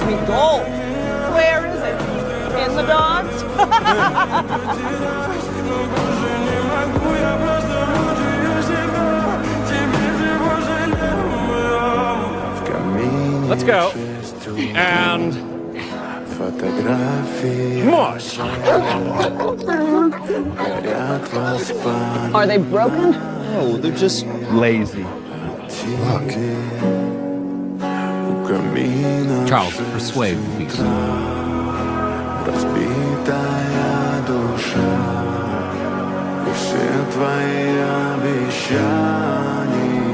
me gold. Where is it? In the dogs? Let's go. And mush. Are they broken? Oh, they're just lazy. Look. Charles, persuade, please. Все твои обещания